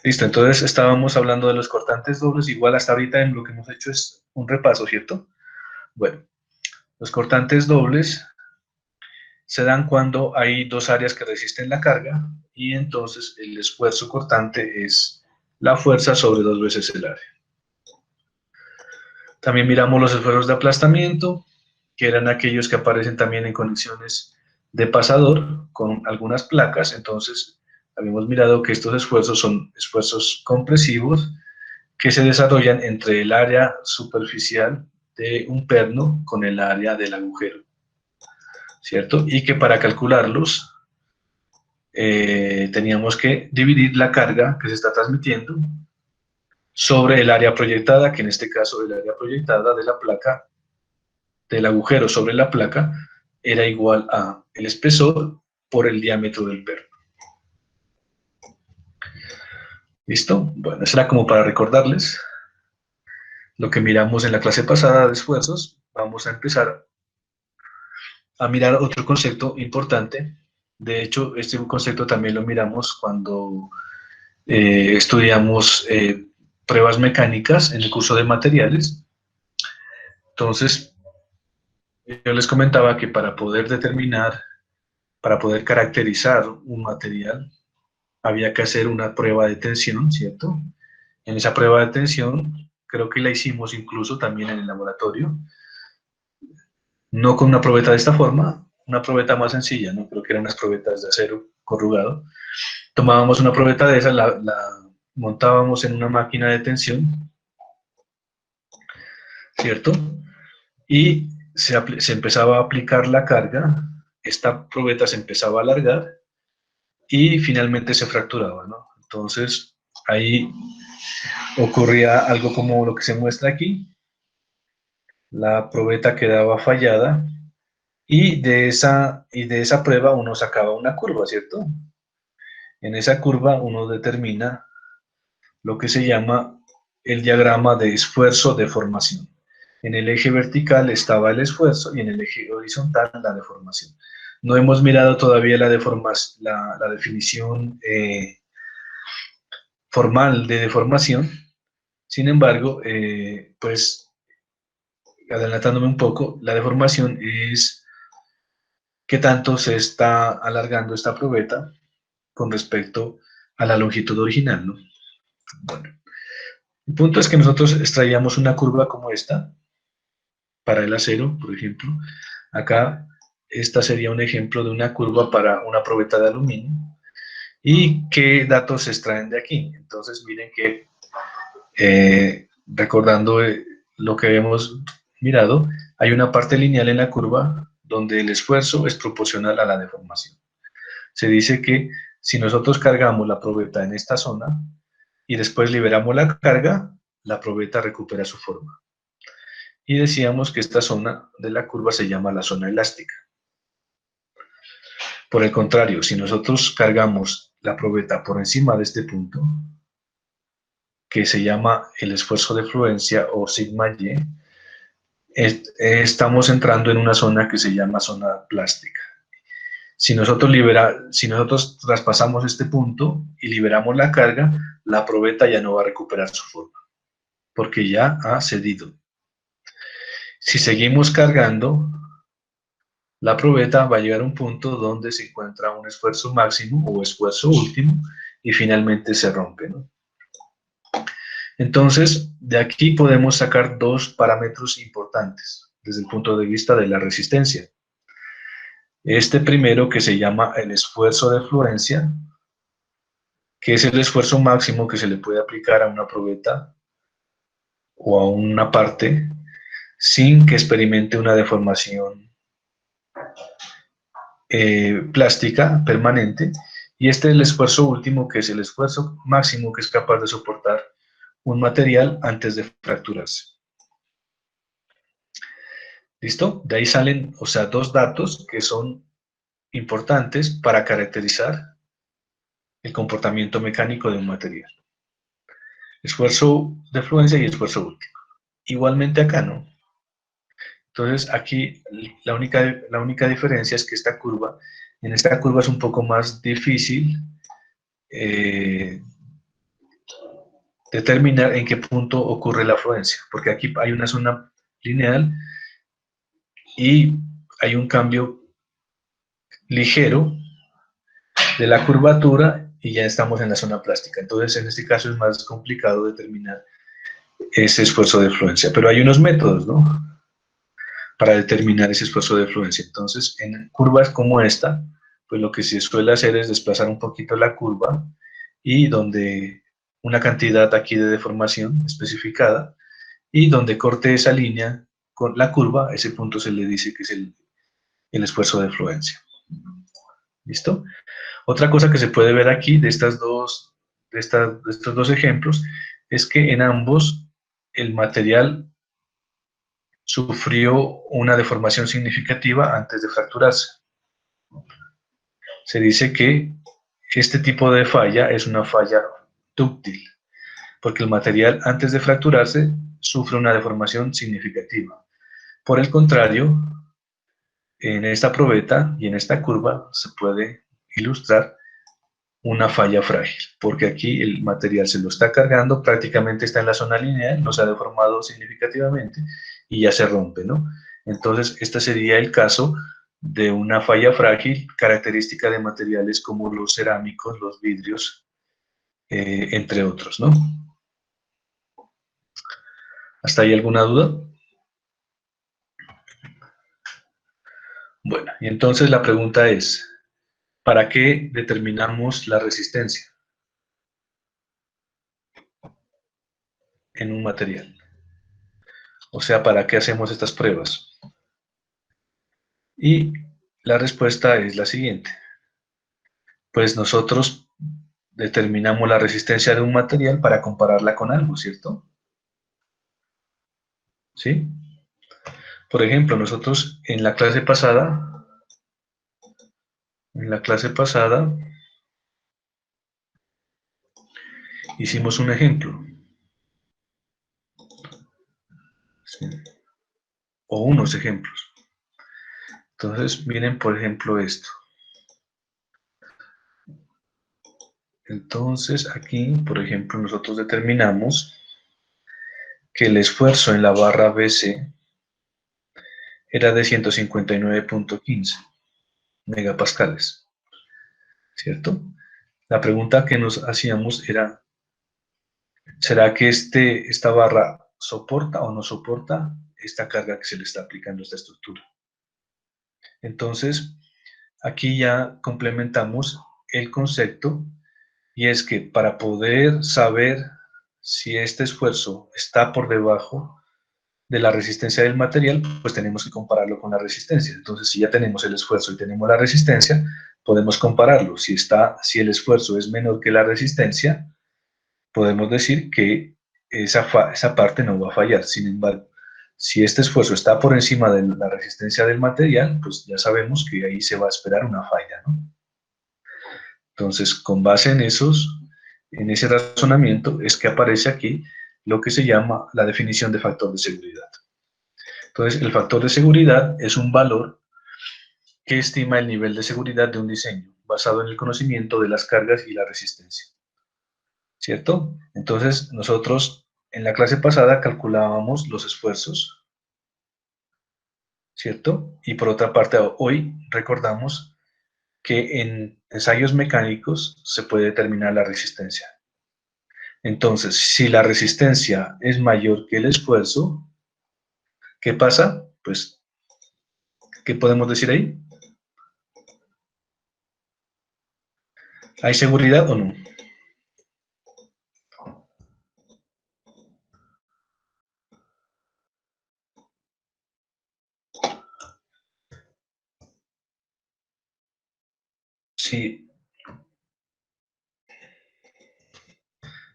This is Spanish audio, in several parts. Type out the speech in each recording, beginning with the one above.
Listo, entonces estábamos hablando de los cortantes dobles, igual hasta ahorita en lo que hemos hecho es un repaso, ¿cierto? Bueno, los cortantes dobles se dan cuando hay dos áreas que resisten la carga y entonces el esfuerzo cortante es la fuerza sobre dos veces el área. También miramos los esfuerzos de aplastamiento, que eran aquellos que aparecen también en conexiones de pasador con algunas placas. Entonces, habíamos mirado que estos esfuerzos son esfuerzos compresivos que se desarrollan entre el área superficial de un perno con el área del agujero, ¿cierto? Y que para calcularlos teníamos que dividir la carga que se está transmitiendo sobre el área proyectada, que en este caso el área proyectada de la placa, del agujero sobre la placa, era igual a el espesor por el diámetro del perno. ¿Listo? Bueno, eso era como para recordarles lo que miramos en la clase pasada de esfuerzos. Vamos a empezar a mirar otro concepto importante. De hecho, este concepto también lo miramos cuando estudiamos pruebas mecánicas en el curso de materiales. Entonces, yo les comentaba que para poder determinar, para poder caracterizar un material, había que hacer una prueba de tensión, ¿cierto? En esa prueba de tensión, creo que la hicimos incluso también en el laboratorio, no con una probeta de esta forma, una probeta más sencilla, ¿no? Creo que eran unas probetas de acero corrugado. Tomábamos una probeta de esas, la montábamos en una máquina de tensión, ¿cierto? Y se empezaba a aplicar la carga, esta probeta se empezaba a alargar y finalmente se fracturaba, ¿no? Entonces, ahí ocurría algo como lo que se muestra aquí, la probeta quedaba fallada y de esa prueba uno sacaba una curva, ¿cierto? En esa curva uno determina lo que se llama el diagrama de esfuerzo-deformación. En el eje vertical estaba el esfuerzo y en el eje horizontal la deformación. No hemos mirado todavía la definición formal de deformación, sin embargo, pues adelantándome un poco, la deformación es qué tanto se está alargando esta probeta con respecto a la longitud original, ¿no? Bueno, el punto es que nosotros extraíamos una curva como esta para el acero, por ejemplo. Acá, esta sería un ejemplo de una curva para una probeta de aluminio. ¿Y qué datos se extraen de aquí? Entonces, miren que, recordando lo que habíamos mirado, hay una parte lineal en la curva donde el esfuerzo es proporcional a la deformación. Se dice que si nosotros cargamos la probeta en esta zona y después liberamos la carga, la probeta recupera su forma. Y decíamos que esta zona de la curva se llama la zona elástica. Por el contrario, si nosotros cargamos la probeta por encima de este punto, que se llama el esfuerzo de fluencia o sigma y, estamos entrando en una zona que se llama zona plástica. Si nosotros traspasamos este punto y liberamos la carga, la probeta ya no va a recuperar su forma, porque ya ha cedido. Si seguimos cargando, la probeta va a llegar a un punto donde se encuentra un esfuerzo máximo o esfuerzo último y finalmente se rompe, ¿no? Entonces, de aquí podemos sacar dos parámetros importantes desde el punto de vista de la resistencia. Este primero, que se llama el esfuerzo de fluencia, que es el esfuerzo máximo que se le puede aplicar a una probeta o a una parte sin que experimente una deformación plástica permanente, y este es el esfuerzo último, que es el esfuerzo máximo que es capaz de soportar un material antes de fracturarse. ¿Listo? De ahí salen, o sea, dos datos que son importantes para caracterizar el comportamiento mecánico de un material. Esfuerzo de fluencia y esfuerzo último. Igualmente acá, ¿no? Entonces, aquí la única diferencia es que en esta curva es un poco más difícil determinar en qué punto ocurre la afluencia, porque aquí hay una zona lineal y hay un cambio ligero de la curvatura y ya estamos en la zona plástica. Entonces, en este caso es más complicado determinar ese esfuerzo de fluencia, pero hay unos métodos, ¿no?, para determinar ese esfuerzo de fluencia. Entonces, en curvas como esta, pues lo que se suele hacer es desplazar un poquito la curva y donde una cantidad aquí de deformación especificada y donde corte esa línea con la curva, ese punto se le dice que es el esfuerzo de fluencia. ¿Listo? Otra cosa que se puede ver aquí de estos dos ejemplos es que en ambos el material sufrió una deformación significativa antes de fracturarse. Se dice que este tipo de falla es una falla dúctil, porque el material antes de fracturarse sufre una deformación significativa. Por el contrario, en esta probeta y en esta curva se puede ilustrar una falla frágil, porque aquí el material se lo está cargando, prácticamente está en la zona lineal, no se ha deformado significativamente y ya se rompe, ¿no? Entonces, este sería el caso de una falla frágil, característica de materiales como los cerámicos, los vidrios, entre otros, ¿no? ¿Hasta ahí alguna duda? Bueno, y entonces la pregunta es, ¿para qué determinamos la resistencia en un material? O sea, ¿para qué hacemos estas pruebas? Y la respuesta es la siguiente. Pues nosotros determinamos la resistencia de un material para compararla con algo, ¿cierto? ¿Sí? Por ejemplo, nosotros en la clase pasada hicimos un ejemplo, ¿sí?, o unos ejemplos. Entonces, miren, por ejemplo, esto. Entonces, aquí, por ejemplo, nosotros determinamos que el esfuerzo en la barra BC era de 159.15 megapascales, ¿cierto? La pregunta que nos hacíamos era, ¿será que esta barra soporta o no soporta esta carga que se le está aplicando a esta estructura? Entonces, aquí ya complementamos el concepto y es que para poder saber si este esfuerzo está por debajo de la resistencia del material, pues tenemos que compararlo con la resistencia. Entonces, si ya tenemos el esfuerzo y tenemos la resistencia, podemos compararlo. Si el esfuerzo es menor que la resistencia, podemos decir que esa parte no va a fallar. Sin embargo, si este esfuerzo está por encima de la resistencia del material, pues ya sabemos que ahí se va a esperar una falla, ¿no? Entonces, con base en ese razonamiento, es que aparece aquí lo que se llama la definición de factor de seguridad. Entonces, el factor de seguridad es un valor que estima el nivel de seguridad de un diseño, basado en el conocimiento de las cargas y la resistencia, ¿cierto? Entonces, nosotros en la clase pasada calculábamos los esfuerzos, ¿cierto? Y por otra parte, hoy recordamos que en ensayos mecánicos se puede determinar la resistencia. Entonces, si la resistencia es mayor que el esfuerzo, ¿qué pasa? Pues, ¿qué podemos decir ahí? ¿Hay seguridad o no? Si,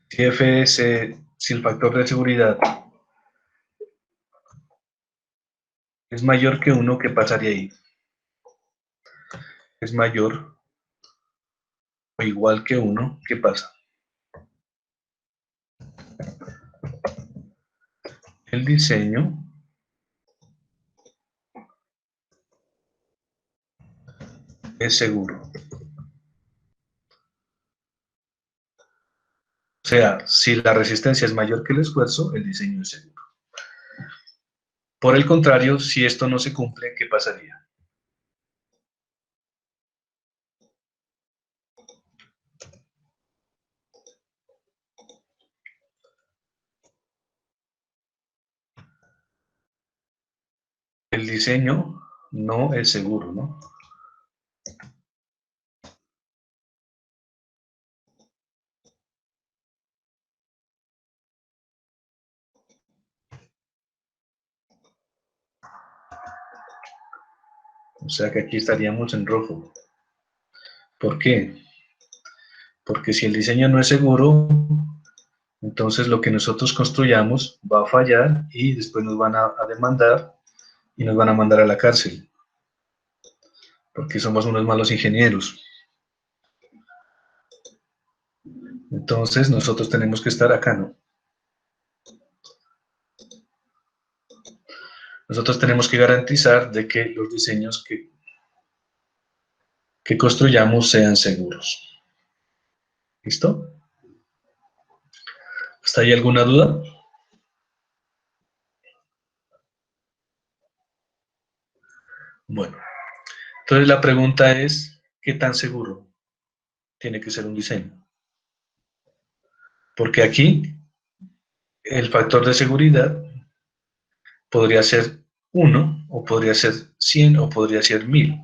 si el factor de seguridad es mayor que 1, ¿qué pasaría ahí? Es mayor o igual que 1, ¿qué pasa? El diseño es seguro. sea, si la resistencia es mayor que el esfuerzo, el diseño es seguro. Por el contrario, si esto no se cumple, ¿qué pasaría? El diseño no es seguro, ¿no? O sea que aquí estaríamos en rojo. ¿Por qué? Porque si el diseño no es seguro, entonces lo que nosotros construyamos va a fallar y después nos van a demandar y nos van a mandar a la cárcel, porque somos unos malos ingenieros. Entonces nosotros tenemos que estar acá, ¿no? Nosotros tenemos que garantizar de que los diseños que construyamos sean seguros. ¿Listo? ¿Hasta ahí alguna duda? Bueno, entonces la pregunta es, ¿qué tan seguro tiene que ser un diseño? Porque aquí el factor de seguridad podría ser 1, o podría ser 100, o podría ser 1000.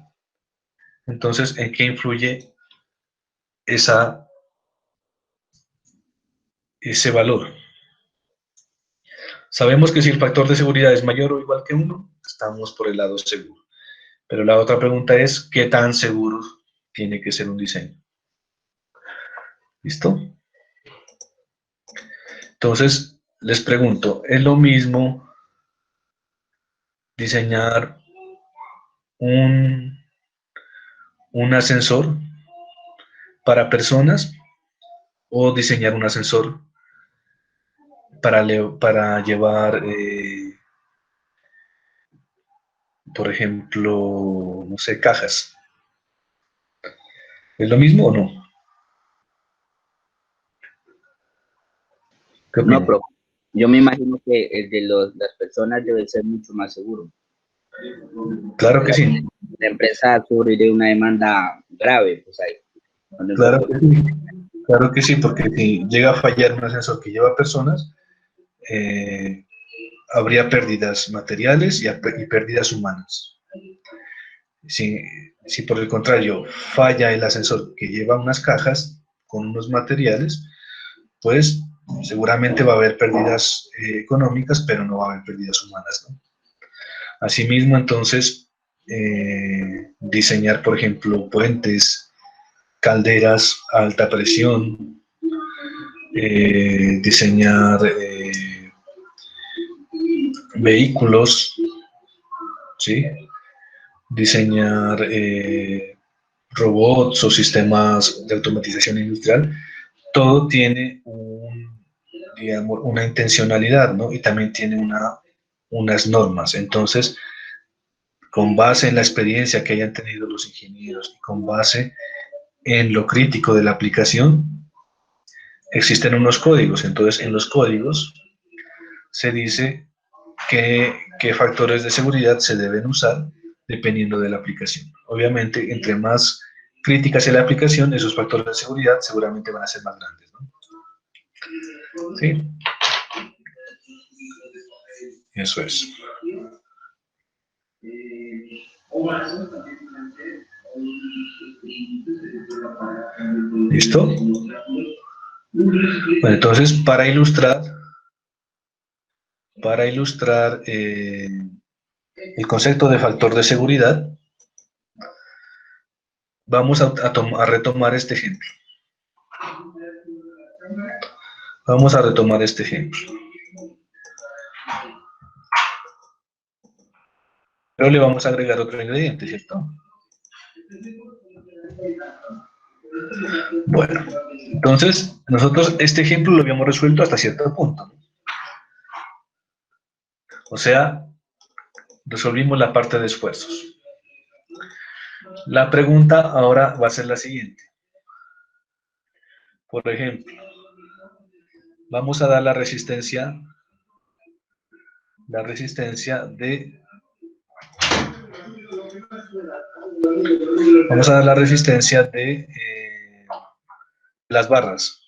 Entonces, ¿en qué influye ese valor? Sabemos que si el factor de seguridad es mayor o igual que 1, estamos por el lado seguro. Pero la otra pregunta es, ¿qué tan seguro tiene que ser un diseño? ¿Listo? Entonces, les pregunto, ¿es lo mismo diseñar un, un ascensor para personas o diseñar un ascensor para llevar, por ejemplo, no sé, cajas? ¿Es lo mismo o no? ¿Qué No, opinan? pero yo me imagino que el de las personas debe ser mucho más seguro. Claro que La, sí, la empresa sufrirá una demanda grave, pues ahí, cuando el claro factor. que sí, claro que sí, porque si llega a fallar un ascensor que lleva personas, eh, habría pérdidas materiales y pérdidas humanas. Si, si por el contrario falla el ascensor que lleva unas cajas con unos materiales, pues seguramente va a haber pérdidas económicas, pero no va a haber pérdidas humanas, ¿no? Asimismo, entonces, diseñar, por ejemplo, puentes, calderas a alta presión, diseñar vehículos, ¿sí? Diseñar robots o sistemas de automatización industrial, todo tiene digamos, una intencionalidad, ¿no? Y también tiene unas normas. Entonces, con base en la experiencia que hayan tenido los ingenieros y con base en lo crítico de la aplicación, existen unos códigos. Entonces, en los códigos se dice qué factores de seguridad se deben usar dependiendo de la aplicación. Obviamente, entre más crítica sea la aplicación, esos factores de seguridad seguramente van a ser más grandes, ¿no? Sí, eso es. ¿Listo? Bueno, entonces, para ilustrar el concepto de factor de seguridad, vamos a retomar este ejemplo. Vamos a retomar este ejemplo. Pero le vamos a agregar otro ingrediente, ¿cierto? Bueno, entonces, nosotros este ejemplo lo habíamos resuelto hasta cierto punto, ¿no? O sea, resolvimos la parte de esfuerzos. La pregunta ahora va a ser la siguiente. Por ejemplo, vamos a dar la resistencia de... Vamos a dar la resistencia de las barras.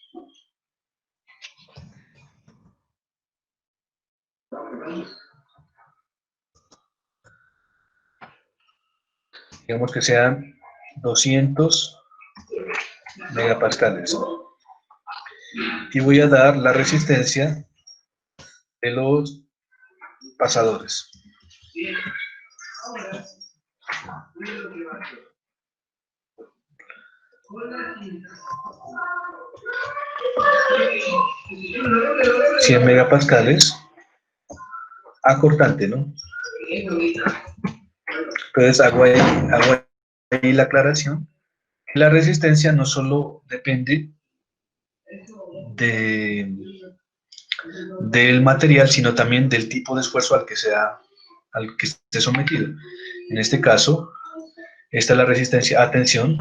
Digamos que sean 200 megapascales. Y voy a dar la resistencia de los pasadores. $100 megapascales a cortante, ¿no? Entonces hago ahí la aclaración. La resistencia no solo depende del material, sino también del tipo de esfuerzo al que esté sometido. En este caso, esta es la resistencia a tensión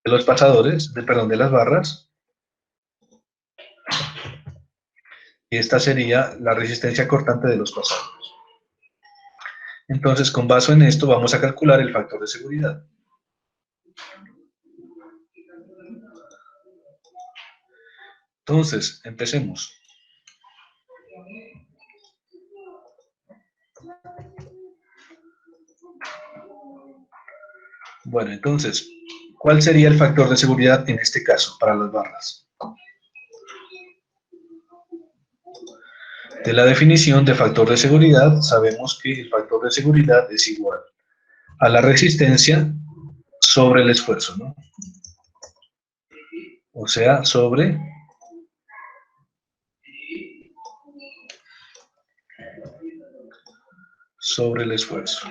de los pasadores, de las barras, y esta sería la resistencia cortante de los pasadores. Entonces, con base en esto, vamos a calcular el factor de seguridad. Entonces, empecemos. Bueno, entonces, ¿cuál sería el factor de seguridad en este caso para las barras? De la definición de factor de seguridad, sabemos que el factor de seguridad es igual a la resistencia sobre el esfuerzo, ¿no? O sea, sobre el esfuerzo.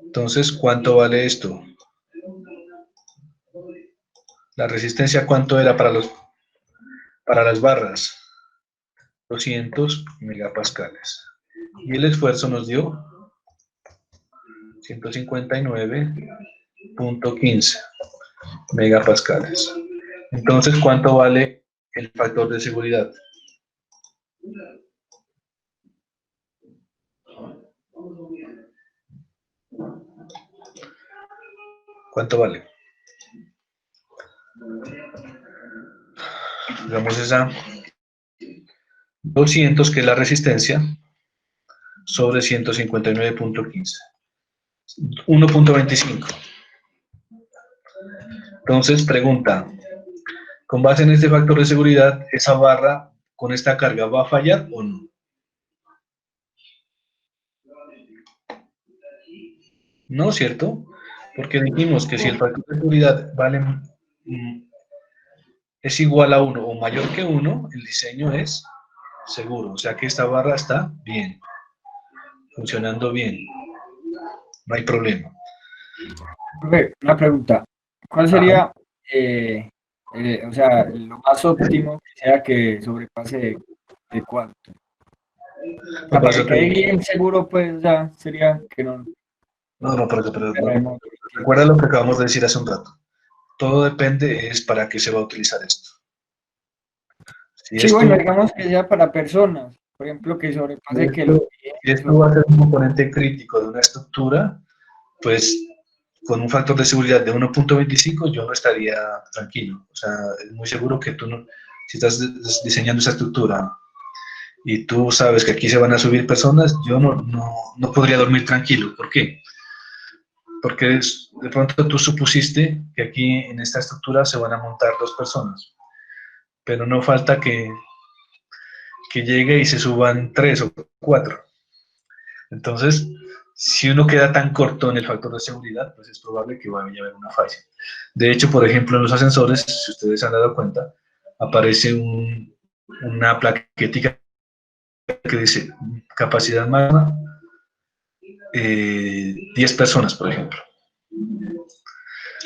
Entonces, ¿cuánto vale esto? La resistencia, ¿cuánto era para las barras? 200 megapascales. Y el esfuerzo nos dio 159.15 megapascales. Entonces, ¿cuánto vale el factor de seguridad? ¿Cuánto vale? Digamos esa 200, que es la resistencia, sobre 159.15. 1.25. Entonces, pregunta, con base en este factor de seguridad, ¿esa barra con esta carga va a fallar o no? No, ¿cierto? Porque dijimos que si el factor de seguridad es igual a 1 o mayor que 1, el diseño es seguro. O sea que esta barra está bien, funcionando bien. No hay problema. Una pregunta. ¿Cuál sería, o sea, lo más óptimo que sea que sobrepase de cuánto? Para que quede bien seguro, pues ya sería que no. No, pero recuerda lo que acabamos de decir hace un rato. Todo depende es para qué se va a utilizar esto. Sí, bueno, digamos que sea para personas, por ejemplo, que sobrepase que lo Si esto va a ser un componente crítico de una estructura, pues con un factor de seguridad de 1.25 yo no estaría tranquilo. O sea, es muy seguro que tú no, si estás diseñando esa estructura y tú sabes que aquí se van a subir personas, yo no podría dormir tranquilo. ¿Por qué? Porque de pronto tú supusiste que aquí en esta estructura se van a montar 2 personas, pero no falta que llegue y se suban 3 o 4. Entonces, si uno queda tan corto en el factor de seguridad, pues es probable que vaya a haber una falla. De hecho, por ejemplo, en los ascensores, si ustedes se han dado cuenta, aparece una plaquetica que dice capacidad máxima 10 personas, por ejemplo.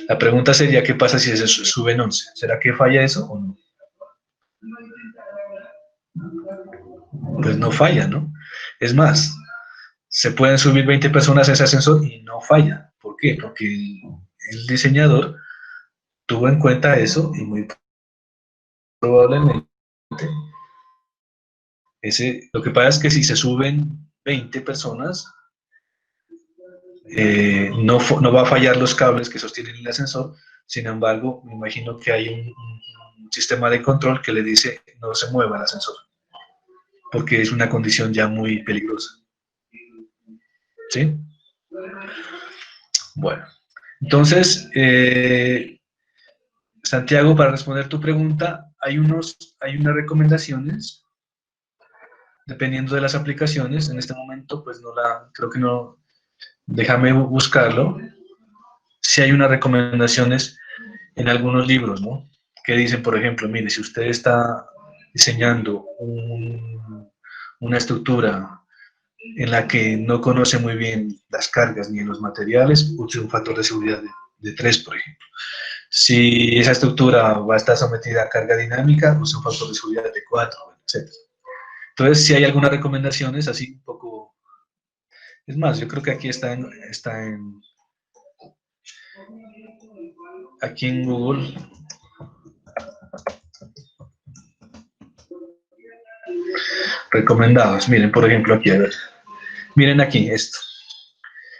La pregunta sería, ¿qué pasa si se suben 11? ¿Será que falla eso o no? Pues no falla, ¿no? Es más, se pueden subir 20 personas a ese ascensor y no falla. ¿Por qué? Porque el diseñador tuvo en cuenta eso y muy probablemente, lo que pasa es que si se suben 20 personas, no va a fallar los cables que sostienen el ascensor. Sin embargo, me imagino que hay un sistema de control que le dice no se mueva el ascensor, porque es una condición ya muy peligrosa. ¿Sí? Bueno, entonces, Santiago, para responder tu pregunta, hay unas recomendaciones, dependiendo de las aplicaciones. En este momento, pues creo que no, déjame buscarlo. Sí hay unas recomendaciones en algunos libros, ¿no? Que dicen, por ejemplo, mire, si usted está diseñando una estructura en la que no conoce muy bien las cargas ni los materiales, use un factor de seguridad de 3, por ejemplo. Si esa estructura va a estar sometida a carga dinámica, use un factor de seguridad de 4, etc. Entonces, si hay algunas recomendaciones así un poco... Es más, yo creo que aquí aquí en Google. Recomendados. Miren, por ejemplo, aquí, a ver. Miren aquí, esto.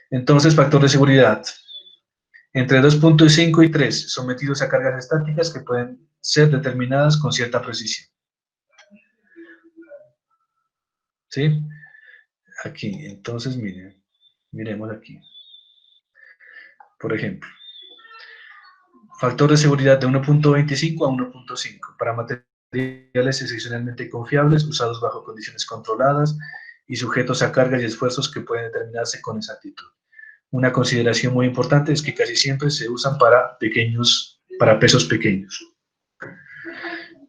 Entonces, factor de seguridad. Entre 2.5 y 3, sometidos a cargas estáticas que pueden ser determinadas con cierta precisión. ¿Sí? Aquí, entonces, miren. Miremos aquí. Por ejemplo, factor de seguridad de 1.25 a 1.5 para materiales excepcionalmente confiables, usados bajo condiciones controladas y sujetos a cargas y esfuerzos que pueden determinarse con exactitud. Una consideración muy importante es que casi siempre se usan para pesos pequeños.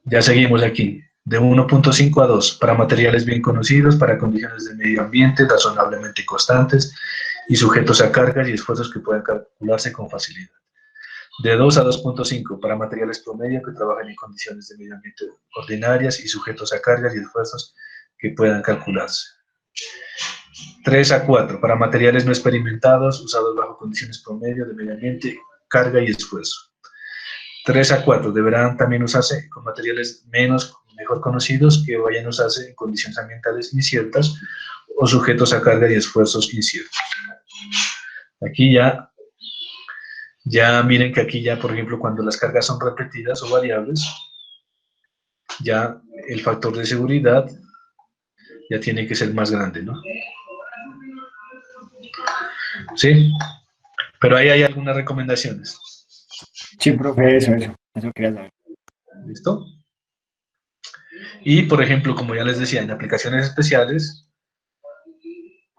Ya seguimos aquí. De 1.5 a 2, para materiales bien conocidos, para condiciones de medio ambiente razonablemente constantes y sujetos a cargas y esfuerzos que pueden calcularse con facilidad. De 2 a 2.5, para materiales promedio que trabajan en condiciones de medio ambiente ordinarias y sujetos a cargas y esfuerzos que puedan calcularse. 3 a 4, para materiales no experimentados, usados bajo condiciones promedio de medio ambiente, carga y esfuerzo. 3 a 4, deberán también usarse con materiales mejor conocidos que vayan a usarse en condiciones ambientales inciertas o sujetos a carga y esfuerzos inciertos. Aquí ya miren que aquí ya, por ejemplo, cuando las cargas son repetidas o variables, ya el factor de seguridad ya tiene que ser más grande, ¿no? ¿Sí? Pero ahí hay algunas recomendaciones. Sí, profe, eso quería saber. ¿Listo? Y, por ejemplo, como ya les decía, en aplicaciones especiales,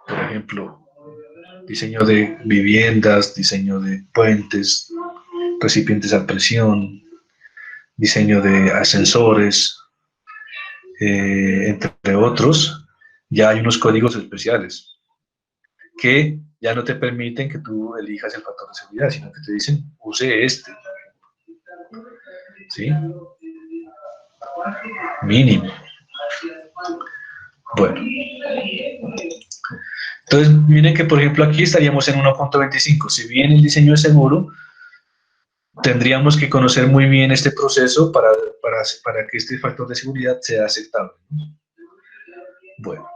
por ejemplo, diseño de viviendas, diseño de puentes, recipientes a presión, diseño de ascensores, entre otros, ya hay unos códigos especiales que ya no te permiten que tú elijas el factor de seguridad, sino que te dicen, use este. ¿Sí? Mínimo. Bueno. Entonces, miren que, por ejemplo, aquí estaríamos en 1.25. Si bien el diseño es seguro, tendríamos que conocer muy bien este proceso para que este factor de seguridad sea aceptable. Bueno,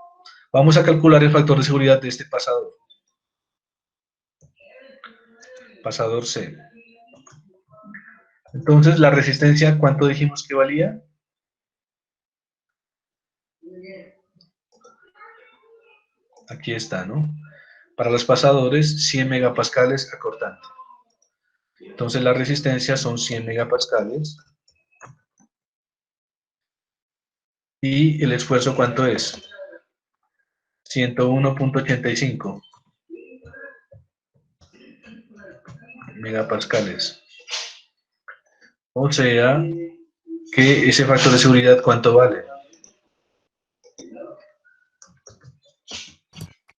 vamos a calcular el factor de seguridad de este pasador. Pasador C. Entonces, la resistencia, ¿cuánto dijimos que valía? Aquí está, ¿no? Para los pasadores, 100 megapascales a cortante. Entonces, la resistencia son 100 megapascales. ¿Y el esfuerzo cuánto es? 101.85 megapascales. O sea, que ese factor de seguridad, ¿cuánto vale?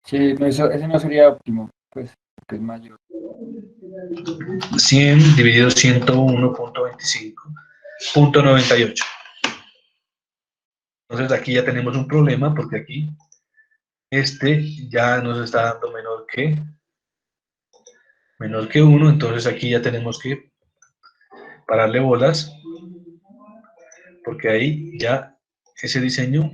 Sí, no, ese no sería óptimo, pues, que es mayor. 100 dividido 101.25.98. Entonces aquí ya tenemos un problema porque aquí ya nos está dando menor que 1, entonces aquí ya tenemos que pararle bolas porque ahí ya ese diseño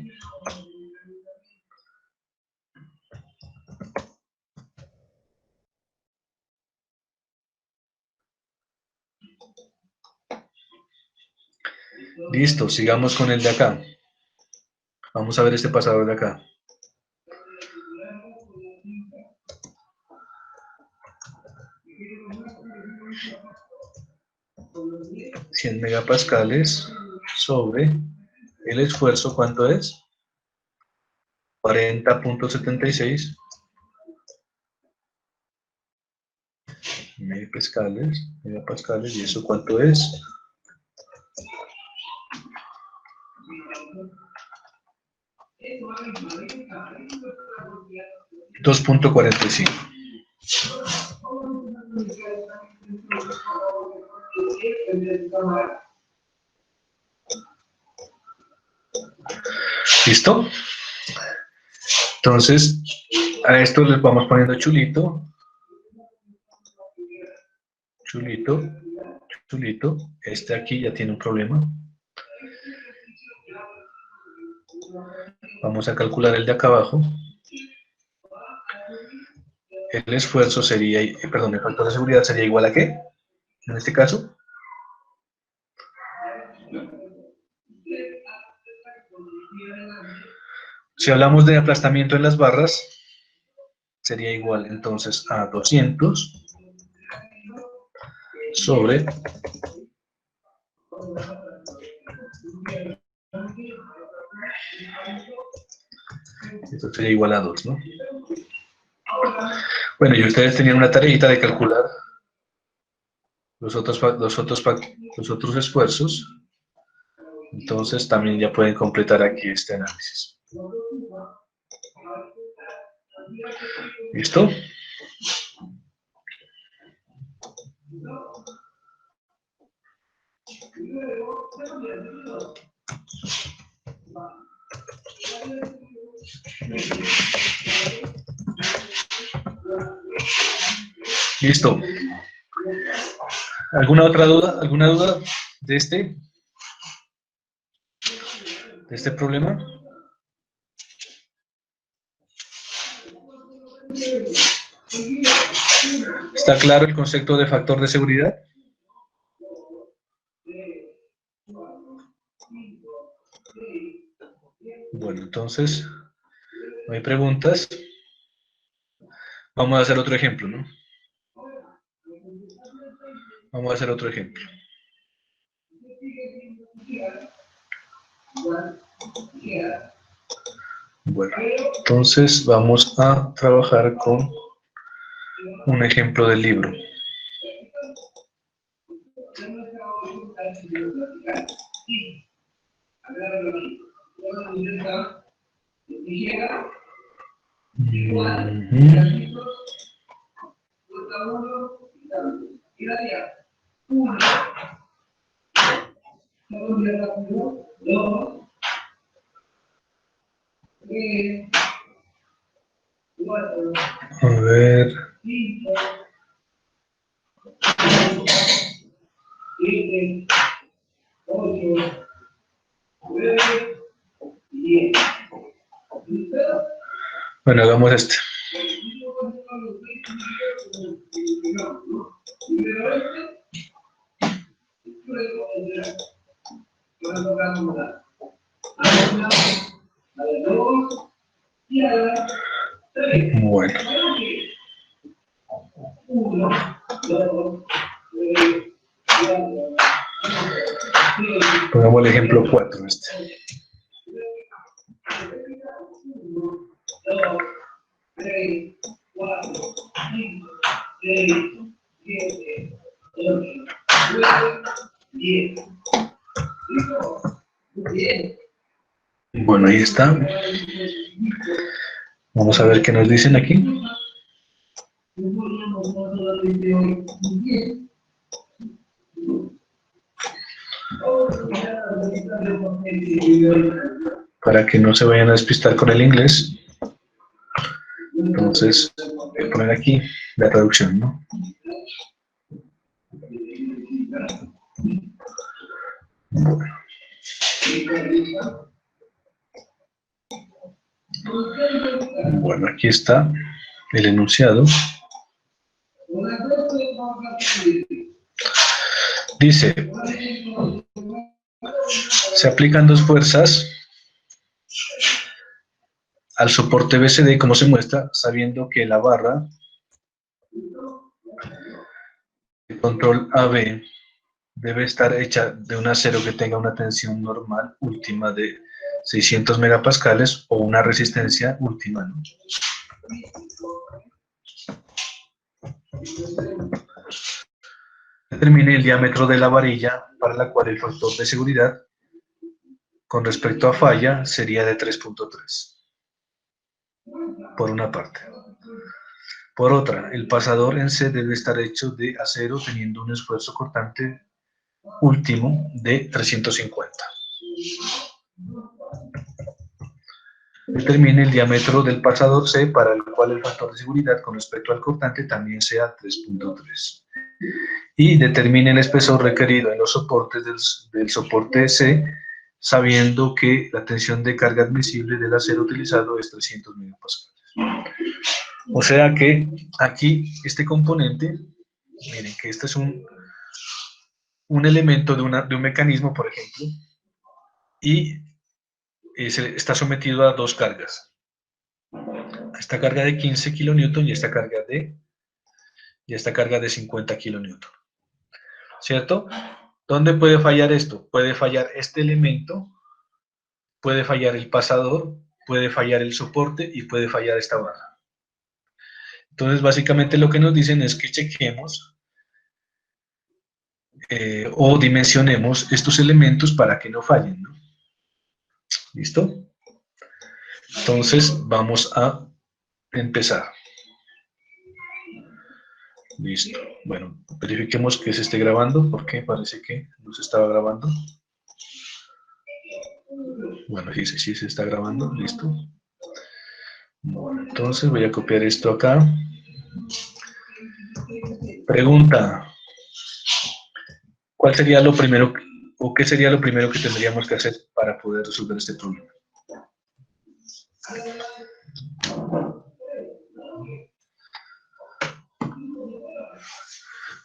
listo. Sigamos con el de acá. Vamos a ver este pasador de acá. 100 megapascales sobre el esfuerzo, ¿cuánto es? 40.76 megapascales, ¿y eso cuánto es? 2.45. ¿Listo? Entonces, a esto les vamos poniendo chulito, chulito, chulito. Este aquí ya tiene un problema. Vamos a calcular el de acá abajo. El esfuerzo sería, perdón, el factor de seguridad sería igual a ¿qué? En este caso. Si hablamos de aplastamiento en las barras, sería igual entonces a 200 sobre esto sería igual a 2, ¿no? Bueno, y ustedes tenían una tareita de calcular los otros esfuerzos, entonces también ya pueden completar aquí este análisis. ¿Listo? Listo. ¿Alguna otra duda? ¿Alguna duda de este problema? ¿Está claro el concepto de factor de seguridad? Bueno, entonces, no hay preguntas. Vamos a hacer otro ejemplo, ¿no? Vamos a hacer otro ejemplo. Bueno, entonces vamos a trabajar con un ejemplo del libro. A ver. Bueno, hagamos este. Bueno. Pongamos el ejemplo 4. Este. Bueno, ahí está. Vamos a ver qué nos dicen aquí. Para que no se vayan a despistar con el inglés. Entonces, voy a poner aquí la traducción, ¿no? Bueno. Bueno, aquí está el enunciado. Dice, se aplican dos fuerzas al soporte BCD, como se muestra, sabiendo que la barra de control AB debe estar hecha de un acero que tenga una tensión normal última de 600 megapascales o una resistencia última, ¿no? Determine el diámetro de la varilla para la cual el factor de seguridad con respecto a falla sería de 3.3, por una parte. Por otra, el pasador en C debe estar hecho de acero teniendo un esfuerzo cortante último de 350. Determine el diámetro del pasador C para el cual el factor de seguridad con respecto al cortante también sea 3.3. Y determine el espesor requerido en los soportes del soporte C, sabiendo que la tensión de carga admisible del acero utilizado es 300 megapascales. O sea que aquí este componente, miren que este es un elemento de un mecanismo, por ejemplo, y está sometido a dos cargas. Esta carga de 15 kilonewton y esta carga de 50 kilonewton. ¿Cierto? ¿Dónde puede fallar esto? Puede fallar este elemento, puede fallar el pasador, puede fallar el soporte y puede fallar esta barra. Entonces, básicamente lo que nos dicen es que chequemos o dimensionemos estos elementos para que no fallen, ¿no? ¿Listo? Entonces, vamos a empezar. Listo. Bueno, verifiquemos que se esté grabando, porque parece que no se estaba grabando. Bueno, sí se está grabando, listo. Bueno, entonces voy a copiar esto acá. Pregunta. ¿Cuál sería lo primero, o qué sería lo primero que tendríamos que hacer para poder resolver este problema?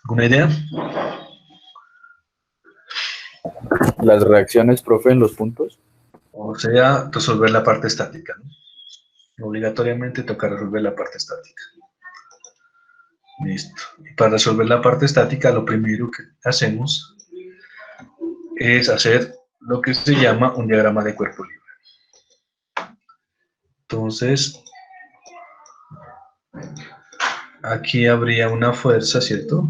¿Alguna idea? Las reacciones, profe, en los puntos. O sea, resolver la parte estática, ¿no? Obligatoriamente toca resolver la parte estática. Listo. Y para resolver la parte estática, lo primero que hacemos es hacer lo que se llama un diagrama de cuerpo libre. Entonces, aquí habría una fuerza, ¿cierto?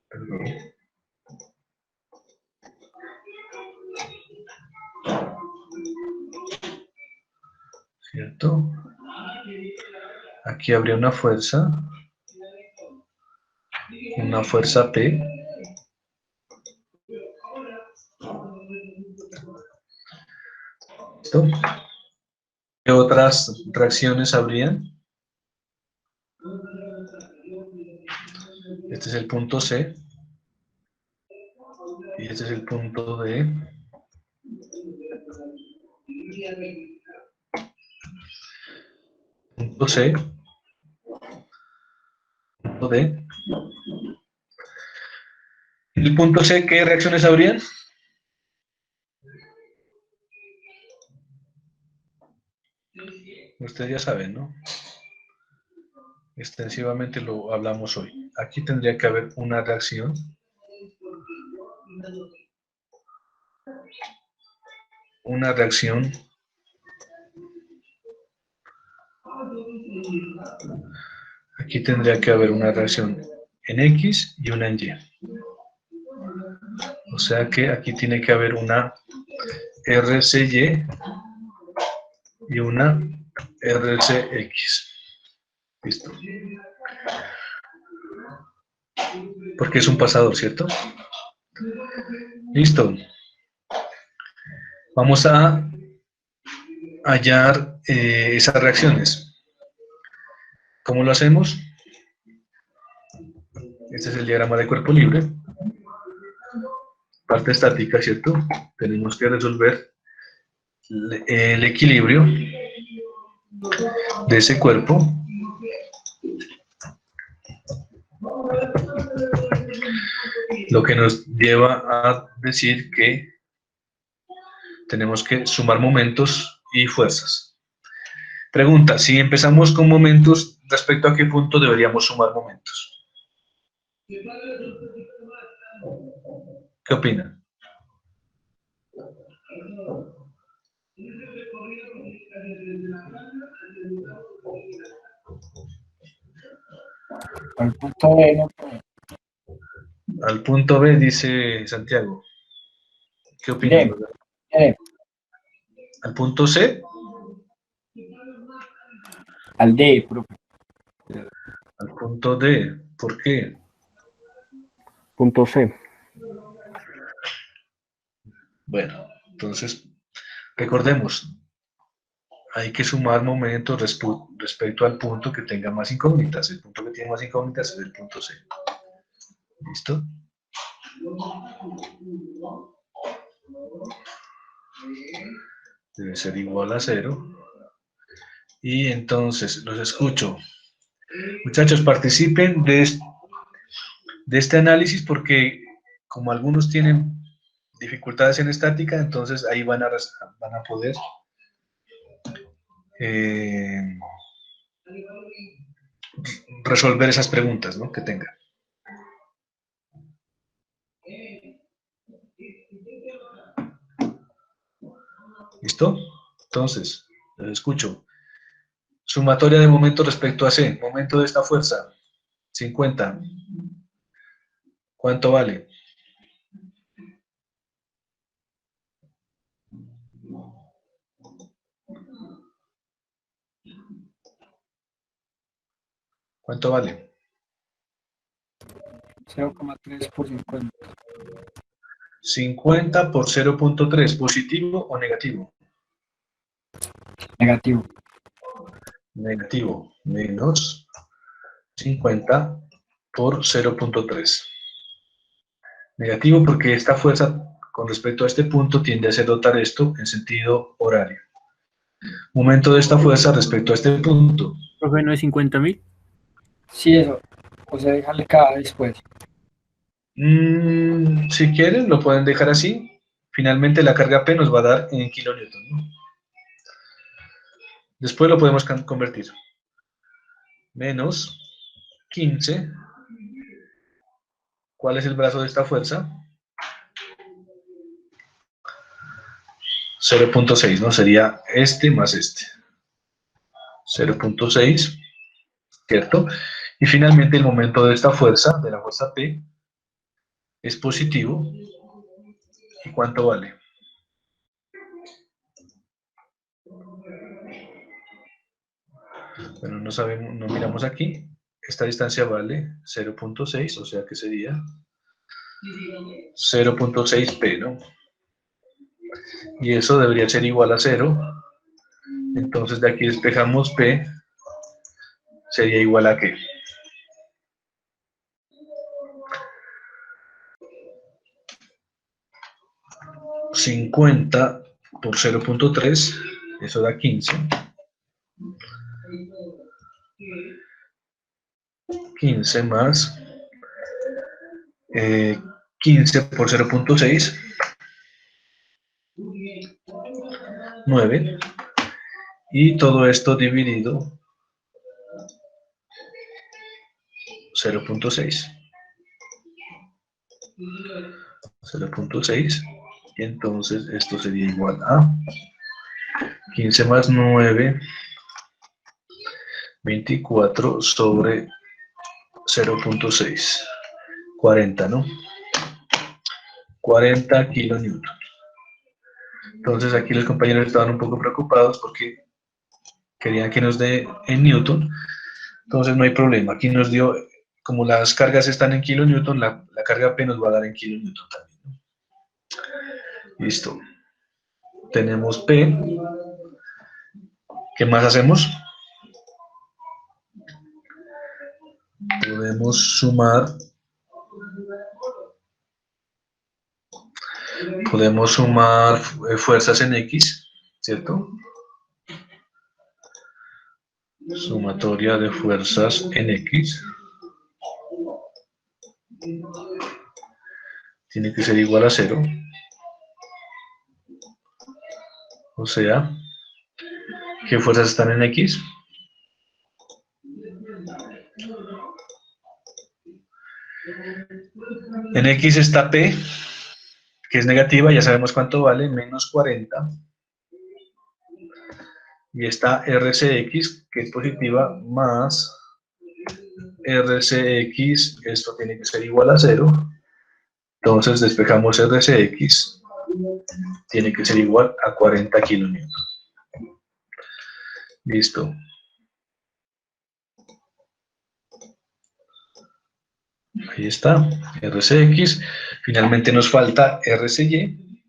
Perdón. ¿Cierto? Aquí habría una fuerza P. ¿Listo? ¿Qué otras reacciones habrían? Este es el punto C. Y este es el punto D. Punto C. Punto D. ¿En el punto C qué reacciones habrían? Ustedes ya saben, ¿no? Extensivamente lo hablamos hoy. Aquí tendría que haber una reacción. Una reacción. Aquí tendría que haber una reacción en X y una en Y. O sea que aquí tiene que haber una RCY y una RCX. Listo. Porque es un pasador, ¿cierto? Listo. Vamos a hallar esas reacciones. ¿Cómo lo hacemos? Este es el diagrama de cuerpo libre. parte estática, ¿cierto? Tenemos que resolver el equilibrio de ese cuerpo lo que nos lleva a decir que tenemos que sumar momentos y fuerzas. Pregunta, si empezamos con momentos, ¿respecto a qué punto deberíamos sumar momentos? ¿Qué opinan? Al punto B, ¿no? Al punto B, dice Santiago. ¿Qué opinan? D, D, Al punto C, al D, profe. al punto D. ¿Por qué? Punto C. Bueno, entonces, recordemos, hay que sumar momentos respecto al punto que tenga más incógnitas. El punto que tiene más incógnitas es el punto C. ¿Listo? Debe ser igual a 0. Y entonces, los escucho. Muchachos, participen de este análisis porque como algunos tienen dificultades en estática, entonces ahí van a poder resolver esas preguntas, ¿no?, que tengan. ¿Listo? Entonces, los escucho. Sumatoria de momento respecto a C. Momento de esta fuerza, 50. ¿Cuánto vale? ¿Cuánto vale? 0,3 por 50. 50 por 0.3. ¿Positivo o negativo? Negativo. Negativo. Menos 50 por 0.3. Negativo porque esta fuerza con respecto a este punto tiende a hacer rotar esto en sentido horario. Momento de esta fuerza respecto a este punto. Profe, ¿no es 50.000? Sí, eso. O sea, déjale cada después. Si quieren, lo pueden dejar así. Finalmente la carga P nos va a dar en kilonewton, ¿no? Después lo podemos convertir. Menos 15. ¿Cuál es el brazo de esta fuerza? 0.6, ¿no? Sería este más este. 0.6, ¿cierto? Y finalmente el momento de esta fuerza, de la fuerza P, es positivo. ¿Y cuánto vale? Bueno, no sabemos, no miramos aquí. Esta distancia vale 0.6, o sea que sería 0.6P, ¿no? Y eso debería ser igual a 0. Entonces de aquí despejamos P, sería igual a ¿qué? $50 por 0.3, eso da 15. 15 más 15 por 0.6, 9. Y todo esto dividido 0.6. 0.6. Y entonces esto sería igual a 15 más 9, 24 sobre 0.6. 40, ¿no? 40 kilonewton. Entonces aquí los compañeros estaban un poco preocupados porque querían que nos dé en newton. Entonces no hay problema. Aquí nos dio, como las cargas están en kilonewton, la carga P nos va a dar en kilonewton también, ¿no? Listo. Tenemos P. ¿Qué más hacemos? Podemos sumar Podemos sumar fuerzas en X, ¿cierto? Sumatoria de fuerzas en X tiene que ser igual a 0. O sea, ¿qué fuerzas están en X? En X está P, que es negativa, ya sabemos cuánto vale, menos 40. Y está RCX, que es positiva, más RCX, esto tiene que ser igual a 0. Entonces despejamos RCX, tiene que ser igual a 40 kilonewtons. Listo. Ahí está, RCX. Finalmente nos falta RCY.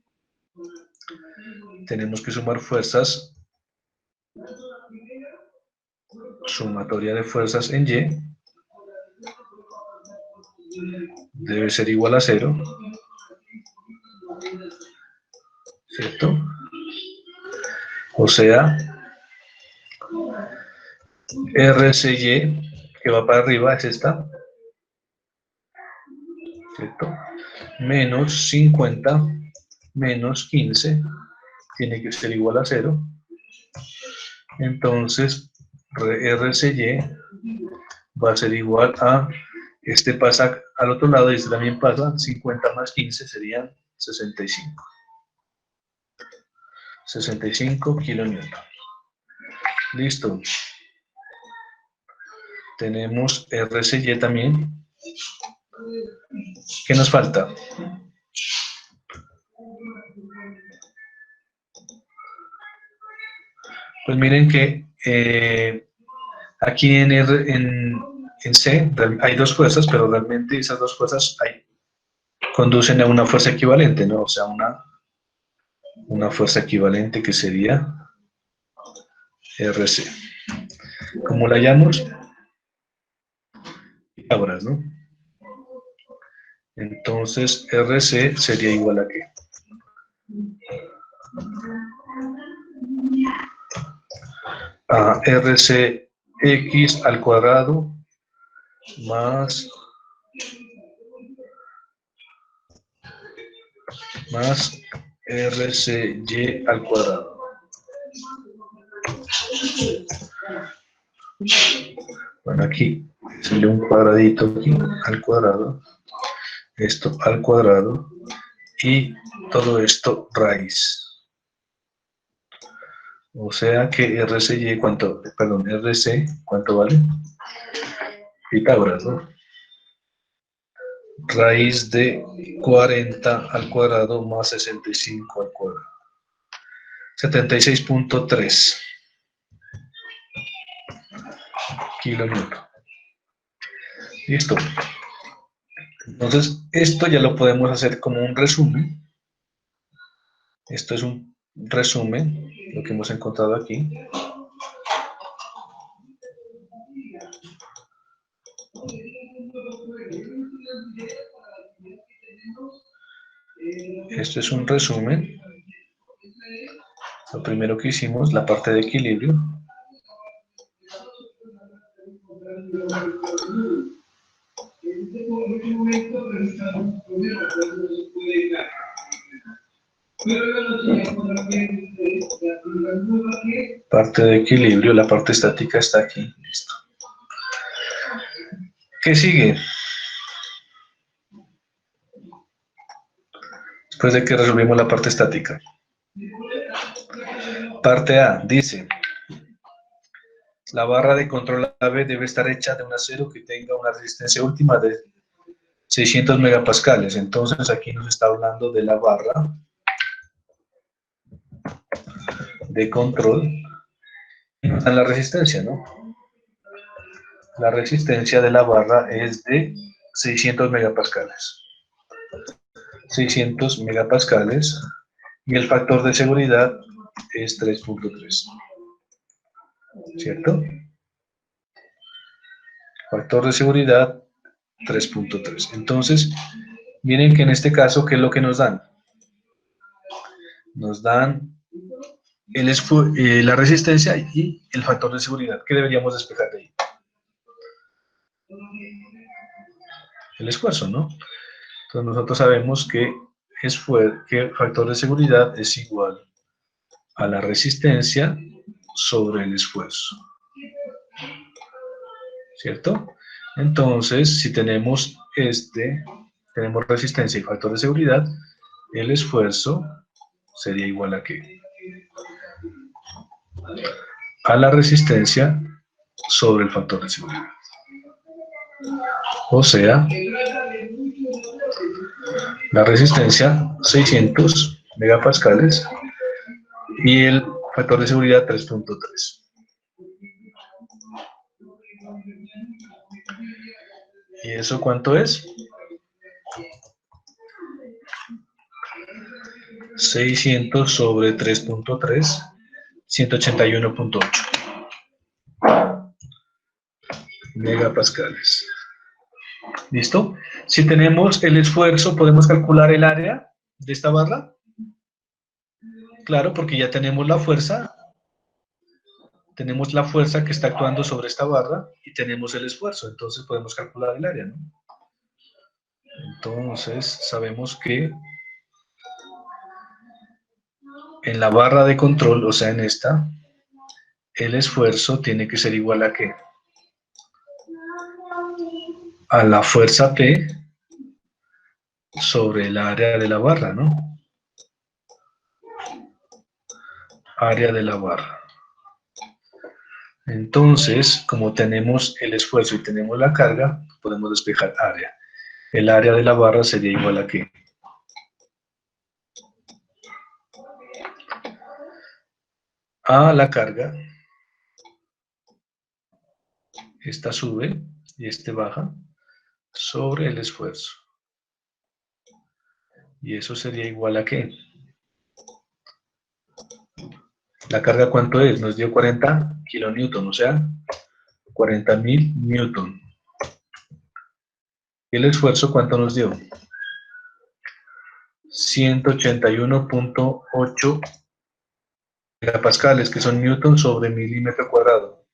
Tenemos que sumar fuerzas. Sumatoria de fuerzas en Y. Debe ser igual a 0. ¿Cierto? O sea, RCY, que va para arriba, es esta. ¿Cierto? Menos 50 menos 15 tiene que ser igual a 0. Entonces, RCY va a ser igual a, este pasa al otro lado y este también pasa, 50 más 15 serían 65. 65 kilonewtons. Listo. Tenemos RCY también. ¿Qué nos falta? Pues miren que aquí en C hay dos fuerzas, pero realmente esas dos fuerzas conducen a una fuerza equivalente, ¿no? O sea, una fuerza equivalente que sería RC. ¿Cómo la llamamos? Pitágoras, ¿no? Entonces, RC sería igual a ¿qué? A RCX al cuadrado más RCY al cuadrado. Bueno, aquí sería un cuadradito aquí al cuadrado, esto al cuadrado y todo esto raíz. O sea que RCY, RC, ¿cuánto vale? Pitágoras, ¿no? Raíz de 40 al cuadrado más 65 al cuadrado. 76.3 kilonewtons. Listo. Entonces, esto ya lo podemos hacer como un resumen. Esto es un resumen, lo que hemos encontrado aquí. Esto es un resumen. Lo primero que hicimos, la parte de equilibrio. Parte de equilibrio, la parte estática está aquí. Listo. ¿Qué sigue? Después de que resolvimos la parte estática. Parte A dice: la barra de control AB debe estar hecha de un acero que tenga una resistencia última de 600 megapascales. Entonces aquí nos está hablando de la barra de control. Y nos dan la resistencia, ¿no? La resistencia de la barra es de 600 megapascales. 600 megapascales. Y el factor de seguridad es 3.3. ¿Cierto? Factor de seguridad 3.3. Entonces, miren que en este caso, ¿qué es lo que nos dan? nos dan la resistencia y el factor de seguridad. ¿Qué deberíamos despejar de ahí? El esfuerzo, ¿no? Entonces nosotros sabemos que factor de seguridad es igual a la resistencia sobre el esfuerzo, ¿cierto? Entonces, si tenemos tenemos resistencia y factor de seguridad, el esfuerzo sería igual a ¿qué? A la resistencia sobre el factor de seguridad. O sea, la resistencia 600 megapascales y el factor de seguridad 3.3. ¿Y eso cuánto es? 600 sobre 3.3, 181.8 megapascales. ¿Listo? Si tenemos el esfuerzo, ¿podemos calcular el área de esta barra? Claro, porque ya tenemos la fuerza que está actuando sobre esta barra y tenemos el esfuerzo, entonces podemos calcular el área, ¿no? Entonces, sabemos que en la barra de control, o sea, en esta, el esfuerzo tiene que ser igual a ¿qué? A la fuerza P sobre el área de la barra, ¿no? Área de la barra. Entonces, como tenemos el esfuerzo y tenemos la carga, podemos despejar área. El área de la barra sería igual a ¿qué? A la carga. Esta sube y este baja sobre el esfuerzo. Y eso sería igual a ¿qué? La carga, ¿cuánto es? Nos dio 40 kilonewton, o sea, 40.000 newton. ¿Y el esfuerzo cuánto nos dio? 181.8 megapascales, que son newton sobre milímetro cuadrado.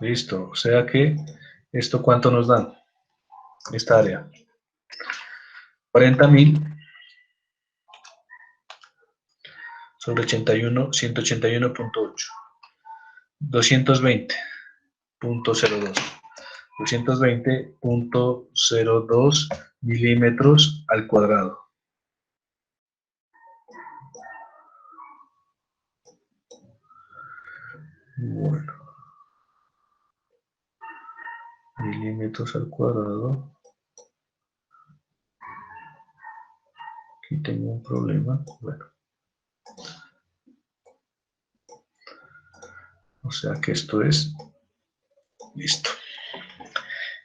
Listo, o sea que, ¿esto cuánto nos da? Esta área. 40.000 sobre 81, 181.8. 220.02. 220.02 milímetros al cuadrado. Bueno, milímetros al cuadrado. Aquí tengo un problema. Bueno, o sea que esto es listo.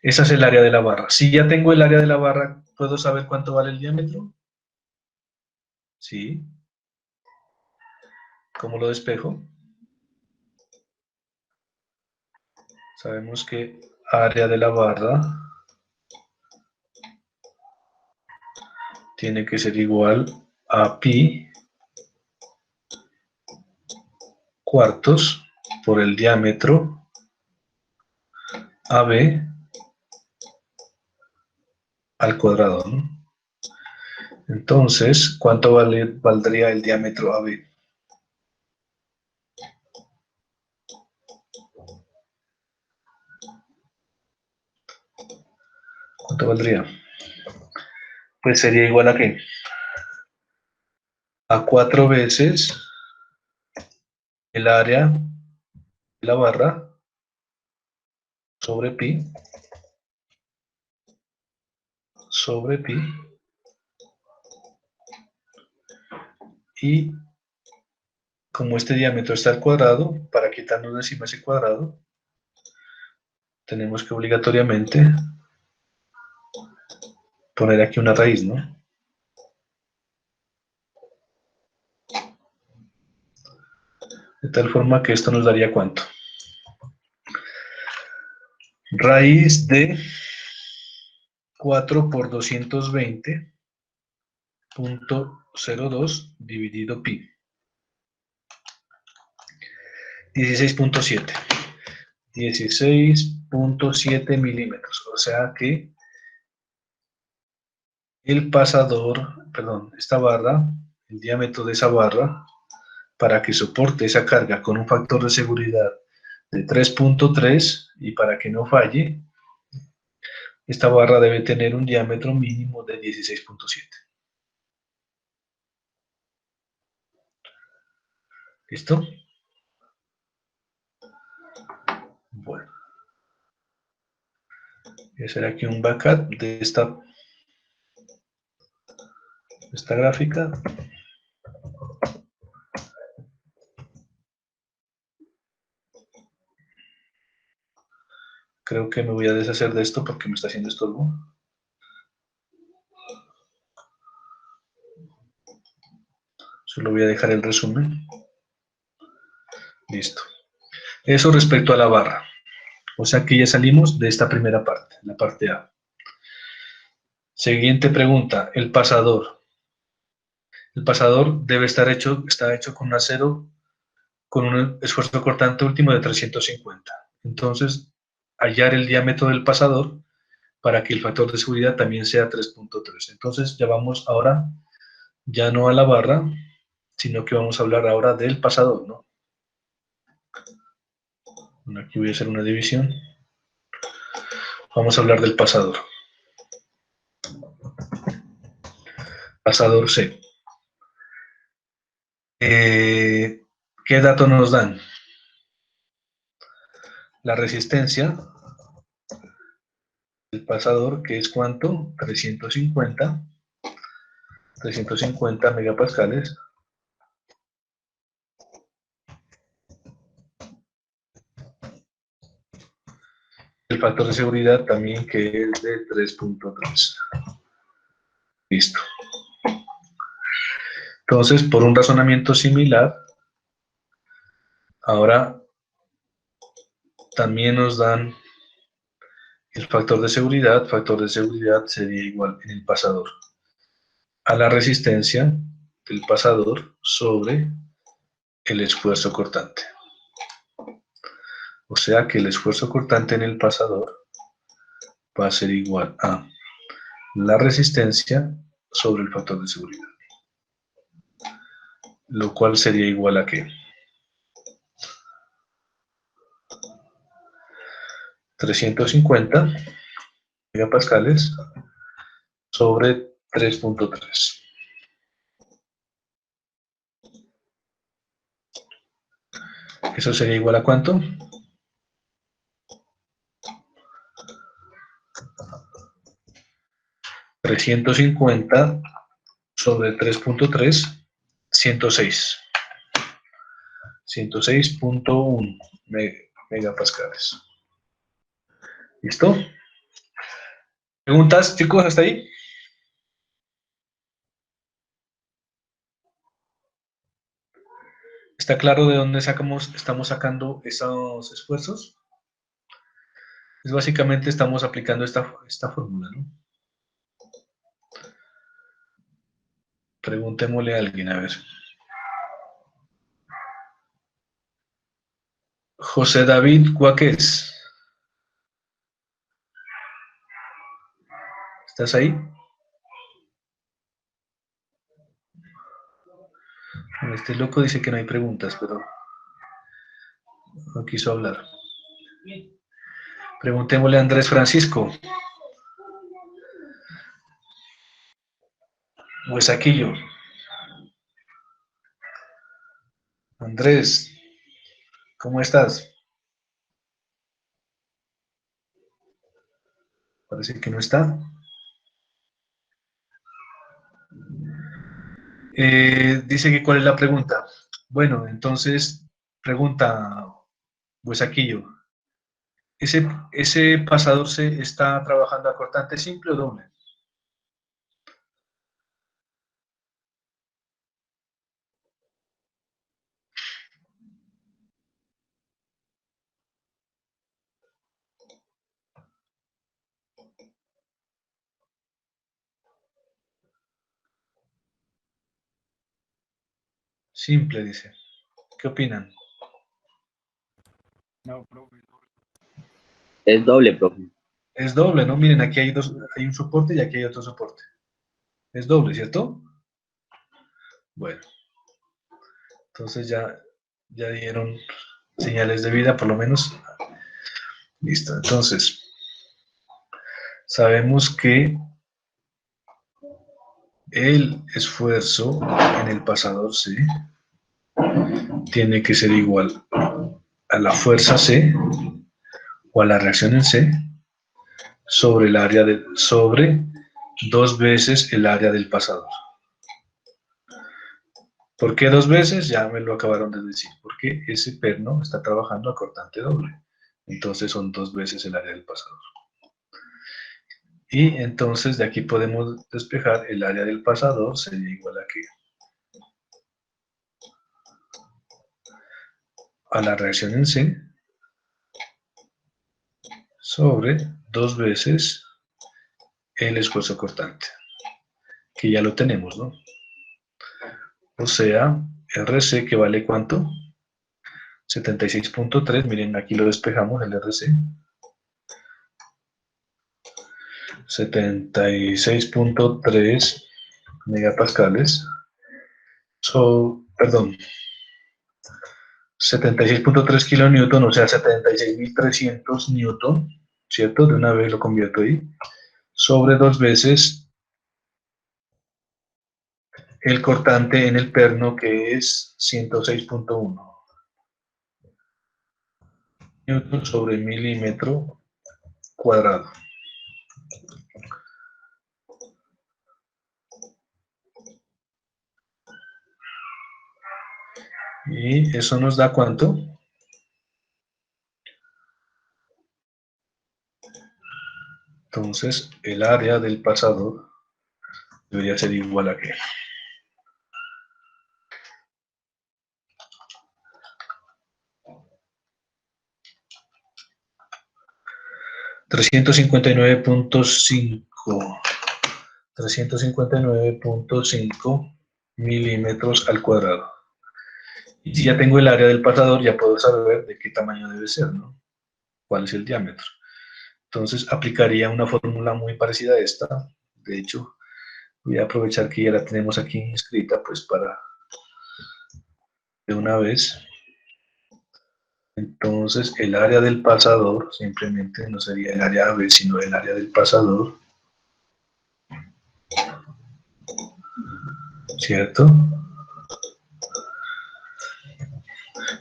Esa es el área de la barra. Si ya tengo el área de la barra, ¿puedo saber cuánto vale el diámetro? Sí. ¿Cómo lo despejo? Sabemos que área de la barra tiene que ser igual a pi cuartos por el diámetro AB al cuadrado, ¿no? Entonces, ¿cuánto valdría el diámetro AB? ¿Cuánto valdría? Pues sería igual a ¿qué? A 4 veces el área de la barra sobre pi y como este diámetro está al cuadrado, para quitarnos de encima ese cuadrado, tenemos que obligatoriamente poner aquí una raíz, ¿no? De tal forma que esto nos daría ¿cuánto? Raíz de 4 por 220.02 dividido pi. 16.7. 16.7 milímetros. O sea que el pasador, perdón, esta barra, el diámetro de esa barra, para que soporte esa carga con un factor de seguridad de 3.3 y para que no falle, esta barra debe tener un diámetro mínimo de 16.7. ¿Listo? Bueno, voy a hacer aquí un backup de esta gráfica. Creo que me voy a deshacer de esto porque me está haciendo estorbo. Solo voy a dejar el resumen. Listo. Eso respecto a la barra. O sea que ya salimos de esta primera parte, la parte A. Siguiente pregunta, el pasador. El pasador debe estar hecho, está hecho con un acero con un esfuerzo cortante último de 350. Entonces, hallar el diámetro del pasador para que el factor de seguridad también sea 3.3. Entonces, ya vamos ahora, ya no a la barra, sino que vamos a hablar ahora del pasador, ¿no? Bueno, aquí voy a hacer una división. Vamos a hablar del pasador. Pasador C. ¿Qué datos nos dan? La resistencia del pasador, que es ¿cuánto? 350 megapascales. El factor de seguridad también, que es de 3.3. Listo. Entonces, por un razonamiento similar, ahora también nos dan el factor de seguridad. Factor de seguridad sería igual en el pasador a la resistencia del pasador sobre el esfuerzo cortante. O sea que el esfuerzo cortante en el pasador va a ser igual a la resistencia sobre el factor de seguridad. Lo cual sería igual a ¿qué? 350 megapascales sobre 3.3. ¿Eso sería igual a cuánto? $350 sobre 3.3, 106. 106.1 megapascales. ¿Listo? ¿Preguntas, chicos, hasta ahí? ¿Está claro de dónde estamos sacando esos esfuerzos? Pues básicamente estamos aplicando esta fórmula, ¿no? Preguntémosle a alguien, a ver. José David Guaques. ¿Estás ahí? Este loco dice que no hay preguntas, pero no quiso hablar. Preguntémosle a Andrés Francisco. Huesaquillo. Andrés, ¿cómo estás? Parece que no está. Dice que ¿cuál es la pregunta? Bueno, entonces, pregunta Huesaquillo. ¿Ese pasador se está trabajando a cortante simple o doble? Simple, dice. ¿Qué opinan? No, profe. Es doble, profe. Es doble, ¿no? Miren, aquí hay dos, hay un soporte y aquí hay otro soporte. Es doble, ¿cierto? Bueno, entonces ya dieron señales de vida, por lo menos. Listo, entonces, sabemos que el esfuerzo en el pasador C tiene que ser igual a la fuerza C o a la reacción en C sobre dos veces el área del pasador. ¿Por qué dos veces? Ya me lo acabaron de decir. Porque ese perno está trabajando a cortante doble. Entonces son dos veces el área del pasador. Y entonces de aquí podemos despejar el área del pasador sería igual a ¿qué? A la reacción en C sobre dos veces el esfuerzo cortante. Que ya lo tenemos, ¿no? O sea, RC que vale ¿cuánto? 76.3, miren, aquí lo despejamos, el RC. 76.3 megapascales. Perdón, 76.3 kilonewton, o sea, 76.300 newton, ¿cierto? De una vez lo convierto ahí. Sobre dos veces el cortante en el perno, que es 106.1 newton sobre milímetro cuadrado. Y eso nos da ¿cuánto? Entonces, el área del pasador debería ser igual a ¿qué? 359.5 milímetros al cuadrado. Y si ya tengo el área del pasador, ya puedo saber de qué tamaño debe ser, ¿no? ¿Cuál es el diámetro? Entonces, aplicaría una fórmula muy parecida a esta. De hecho, voy a aprovechar que ya la tenemos aquí escrita, pues para de una vez. Entonces, el área del pasador simplemente no sería el área AB, sino el área del pasador, ¿cierto?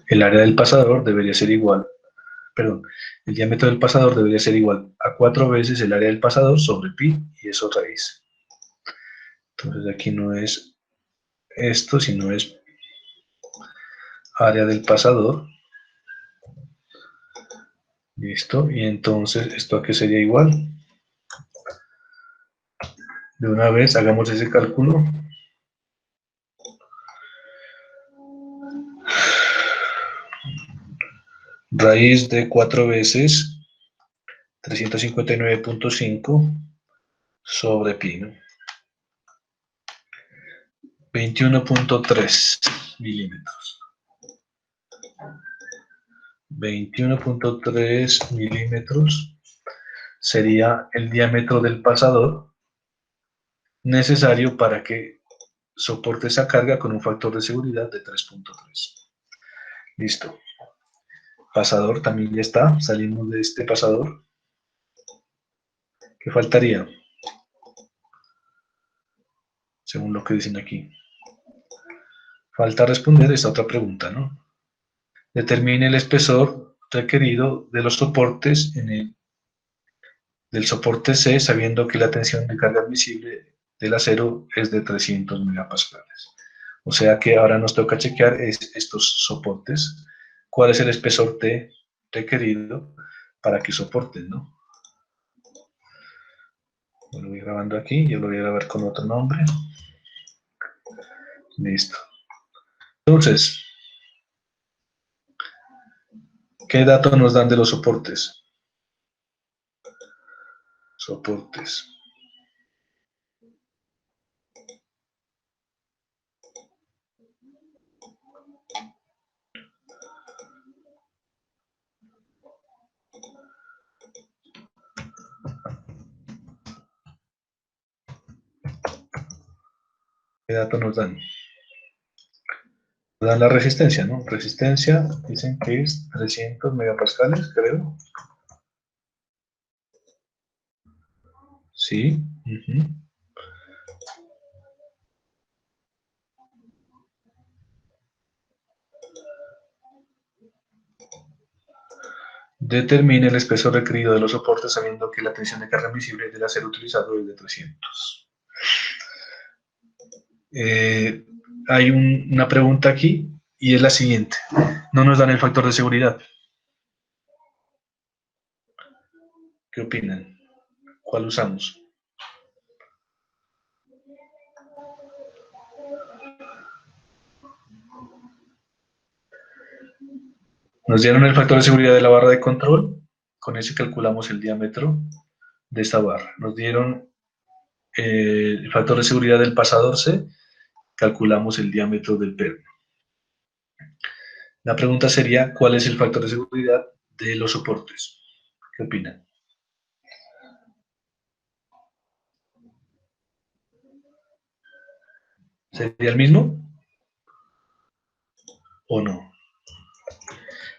El área del pasador debería ser igual, perdón, el diámetro del pasador debería ser igual a 4 veces el área del pasador sobre pi, y eso raíz. Entonces aquí no es esto, sino es área del pasador. Listo, y entonces esto a qué sería igual. De una vez hagamos ese cálculo. Raíz de 4 veces 359.5 sobre pi, ¿no? 21.3 milímetros. 21.3 milímetros sería el diámetro del pasador necesario para que soporte esa carga con un factor de seguridad de 3.3. Listo. Pasador también ya está. Salimos de este pasador. ¿Qué faltaría? Según lo que dicen aquí. Falta responder esta otra pregunta, ¿no? Determine el espesor requerido de los soportes del soporte C, sabiendo que la tensión de carga admisible del acero es de 300 megapascales. O sea que ahora nos toca chequear estos soportes. ¿Cuál es el espesor T requerido para que soporten, ¿no? Lo voy grabando aquí, yo lo voy a grabar con otro nombre. Listo. Entonces, ¿qué datos nos dan de los soportes? Soportes. ¿Qué dato nos dan? Nos dan la resistencia, ¿no? Resistencia, dicen que es 300 megapascales, creo. Sí. Determine el espesor requerido de los soportes sabiendo que la tensión de carga admisible del acero utilizado es de 300. Hay una pregunta aquí y es la siguiente. No nos dan el factor de seguridad. ¿Qué opinan? ¿Cuál usamos? Nos dieron el factor de seguridad de la barra de control. Con ese calculamos el diámetro de esta barra. Nos dieron el factor de seguridad del pasador C. Calculamos el diámetro del perno. La pregunta sería, ¿cuál es el factor de seguridad de los soportes? ¿Qué opinan? ¿Sería el mismo o no?